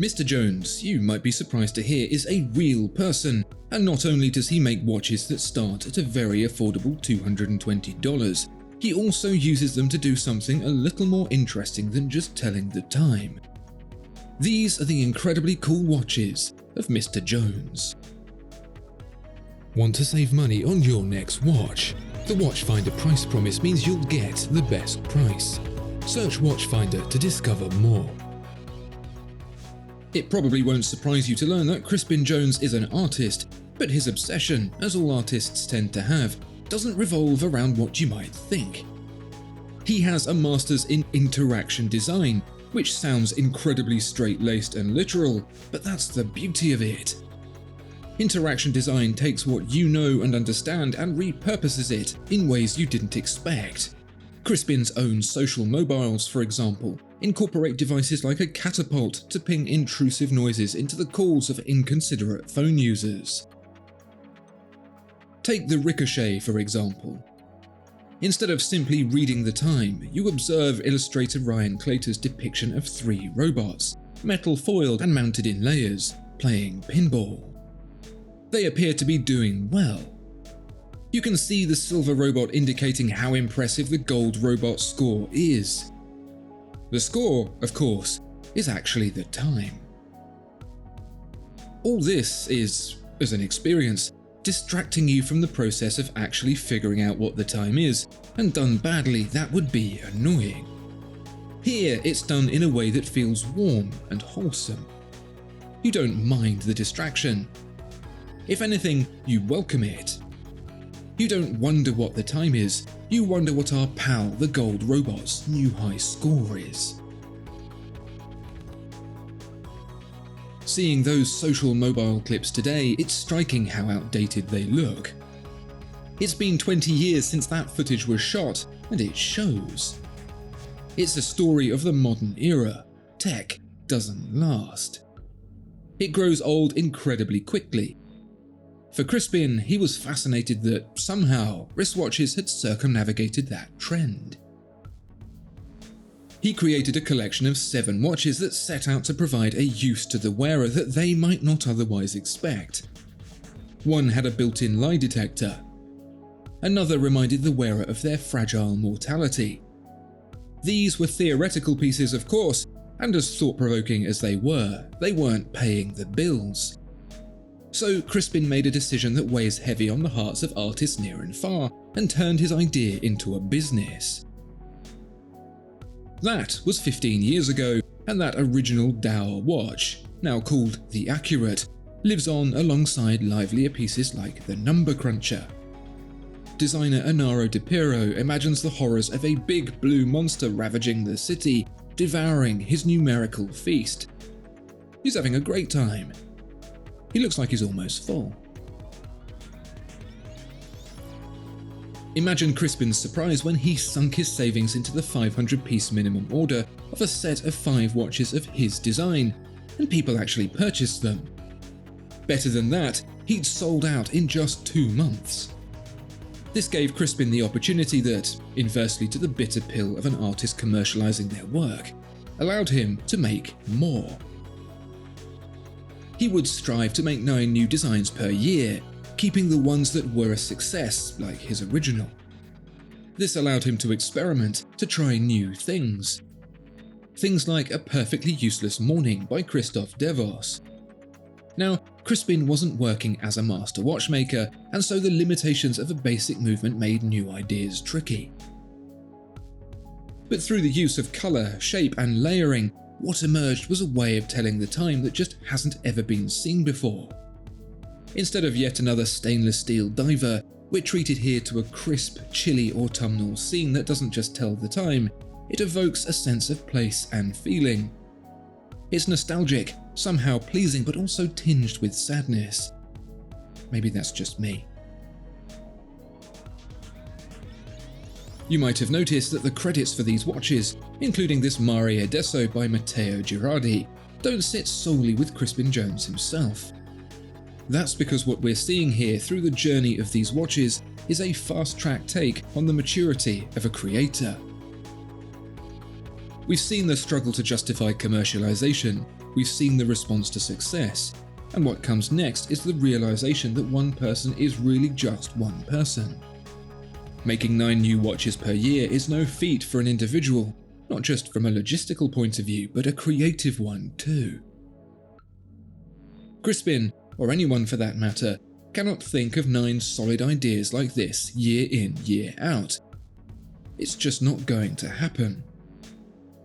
Mr. Jones, you might be surprised to hear, is a real person, and not only does he make watches that start at a very affordable $220, he also uses them to do something a little more interesting than just telling the time. These are the incredibly cool watches of Mr. Jones. Want to save money on your next watch? The Watchfinder price promise means you'll get the best price. Search Watchfinder to discover more. It probably won't surprise you to learn that Crispin Jones is an artist, but his obsession, as all artists tend to have, doesn't revolve around what you might think. He has a master's in interaction design, which sounds incredibly straight-laced and literal, but that's the beauty of it. Interaction design takes what you know and understand and repurposes it in ways you didn't expect. Crispin's own social mobiles, for example, incorporate devices like a catapult to ping intrusive noises into the calls of inconsiderate phone users. Take the Ricochet, for example. Instead of simply reading the time, you observe illustrator Ryan Claytor's depiction of 3 robots, metal foiled and mounted in layers, playing pinball. They appear to be doing well. You can see the silver robot indicating how impressive the gold robot's score is. The score, of course, is actually the time. All this is, as an experience, distracting you from the process of actually figuring out what the time is, and done badly, that would be annoying. Here, it's done in a way that feels warm and wholesome. You don't mind the distraction. If anything, you welcome it. You don't wonder what the time is, you wonder what our pal, the gold robot's new high score is. Seeing those social mobile clips today, it's striking how outdated they look. It's been 20 years since that footage was shot, and it shows. It's a story of the modern era. Tech doesn't last. It grows old incredibly quickly. For Crispin, he was fascinated that, somehow, wristwatches had circumnavigated that trend. He created a collection of 7 watches that set out to provide a use to the wearer that they might not otherwise expect. One had a built-in lie detector. Another reminded the wearer of their fragile mortality. These were theoretical pieces, of course, and as thought-provoking as they weren't paying the bills. So Crispin made a decision that weighs heavy on the hearts of artists near and far, and turned his idea into a business. That was 15 years ago, and that original dour watch, now called the Accurate, lives on alongside livelier pieces like the Number Cruncher. Designer Anaro DePiro imagines the horrors of a big blue monster ravaging the city, devouring his numerical feast. He's having a great time. He looks like he's almost full. Imagine Crispin's surprise when he sunk his savings into the 500-piece minimum order of a set of 5 watches of his design, and people actually purchased them. Better than that, he'd sold out in just 2 months. This gave Crispin the opportunity that, inversely to the bitter pill of an artist commercializing their work, allowed him to make more. He would strive to make 9 new designs per year, keeping the ones that were a success, like his original. This allowed him to experiment, to try new things. Things like a perfectly useless morning by Christoph Devos. Now, Crispin wasn't working as a master watchmaker, and so the limitations of a basic movement made new ideas tricky. But through the use of colour, shape and layering, what emerged was a way of telling the time that just hasn't ever been seen before. Instead of yet another stainless steel diver, we're treated here to a crisp, chilly autumnal scene that doesn't just tell the time, it evokes a sense of place and feeling. It's nostalgic, somehow pleasing, but also tinged with sadness. Maybe that's just me. You might have noticed that the credits for these watches, including this Mare Adesso by Matteo Girardi, don't sit solely with Crispin Jones himself. That's because what we're seeing here through the journey of these watches is a fast-track take on the maturity of a creator. We've seen the struggle to justify commercialization, we've seen the response to success, and what comes next is the realization that one person is really just one person. Making 9 new watches per year is no feat for an individual, not just from a logistical point of view, but a creative one too. Crispin, or anyone for that matter, cannot think of 9 solid ideas like this year in, year out. It's just not going to happen.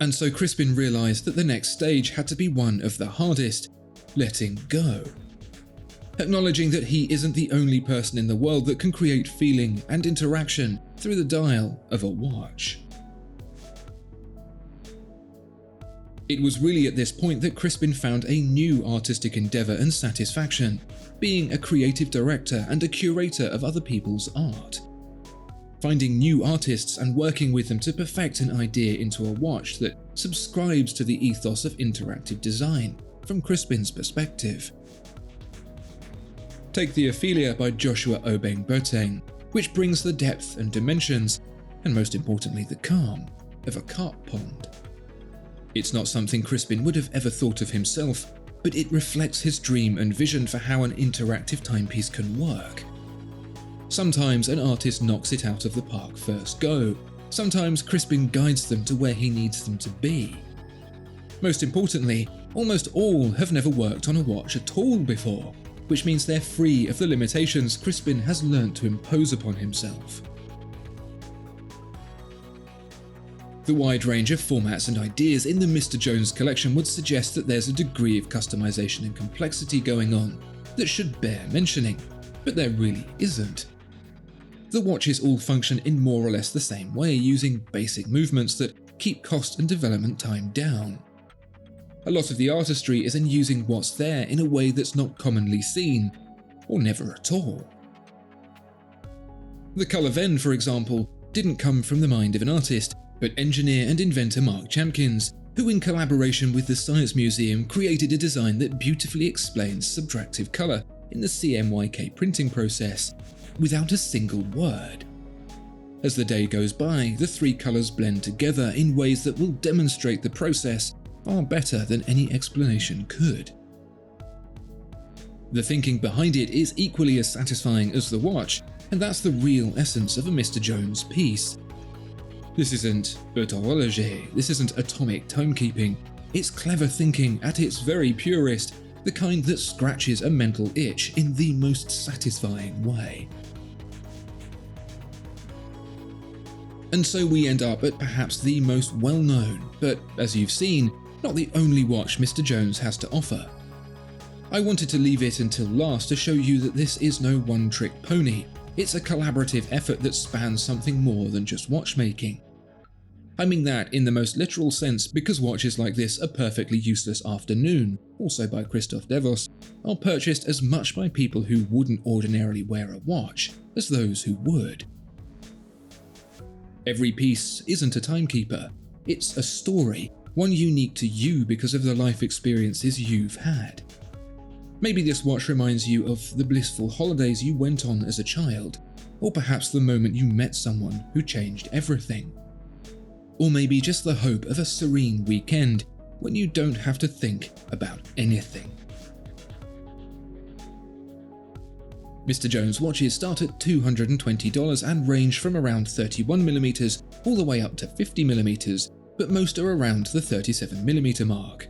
And so Crispin realized that the next stage had to be one of the hardest: letting go. Acknowledging that he isn't the only person in the world that can create feeling and interaction through the dial of a watch. It was really at this point that Crispin found a new artistic endeavor and satisfaction, being a creative director and a curator of other people's art. Finding new artists and working with them to perfect an idea into a watch that subscribes to the ethos of interactive design, from Crispin's perspective. Take the Ophelia by Joshua Obeng Boateng, which brings the depth and dimensions, and most importantly the calm, of a carp pond. It's not something Crispin would have ever thought of himself, but it reflects his dream and vision for how an interactive timepiece can work. Sometimes an artist knocks it out of the park first go, sometimes Crispin guides them to where he needs them to be. Most importantly, almost all have never worked on a watch at all before, which means they're free of the limitations Crispin has learnt to impose upon himself. The wide range of formats and ideas in the Mr. Jones collection would suggest that there's a degree of customization and complexity going on that should bear mentioning, but there really isn't. The watches all function in more or less the same way, using basic movements that keep cost and development time down. A lot of the artistry is in using what's there in a way that's not commonly seen, or never at all. The colour Venn, for example, didn't come from the mind of an artist, but engineer and inventor Mark Champkins, who in collaboration with the Science Museum created a design that beautifully explains subtractive colour in the CMYK printing process, without a single word. As the day goes by, the 3 colours blend together in ways that will demonstrate the process far better than any explanation could. The thinking behind it is equally as satisfying as the watch, and that's the real essence of a Mr. Jones piece. This isn't horloger, this isn't atomic timekeeping, it's clever thinking at its very purest, the kind that scratches a mental itch in the most satisfying way. And so we end up at perhaps the most well-known, but as you've seen, not the only watch Mr. Jones has to offer. I wanted to leave it until last to show you that this is no one-trick pony. It's a collaborative effort that spans something more than just watchmaking. I mean that in the most literal sense, because watches like this A Perfectly Useless Afternoon, also by Christoph Devos, are purchased as much by people who wouldn't ordinarily wear a watch as those who would. Every piece isn't a timekeeper, it's a story, one unique to you because of the life experiences you've had. Maybe this watch reminds you of the blissful holidays you went on as a child, or perhaps the moment you met someone who changed everything. Or maybe just the hope of a serene weekend when you don't have to think about anything. Mr. Jones watches start at $220 and range from around 31mm all the way up to 50mm, but most are around the 37mm mark.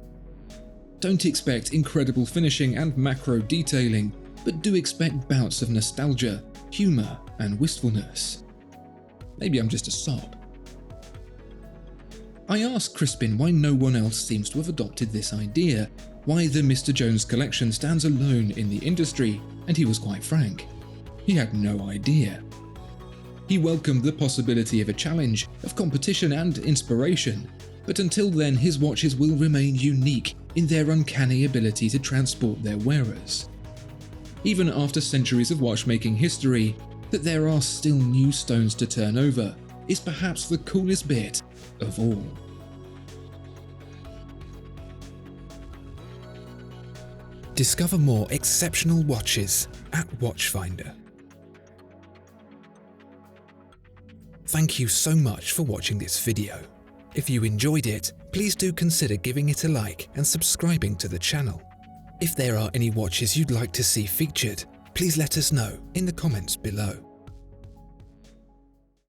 Don't expect incredible finishing and macro detailing, but do expect bouts of nostalgia, humour and wistfulness. Maybe I'm just a sob. I asked Crispin why no one else seems to have adopted this idea, why the Mr. Jones collection stands alone in the industry, and he was quite frank. He had no idea. He welcomed the possibility of a challenge, of competition and inspiration, but until then his watches will remain unique in their uncanny ability to transport their wearers. Even after centuries of watchmaking history, that there are still new stones to turn over is perhaps the coolest bit of all. Discover more exceptional watches at Watchfinder. Thank you so much for watching this video. If you enjoyed it, please do consider giving it a like and subscribing to the channel. If there are any watches you'd like to see featured, please let us know in the comments below.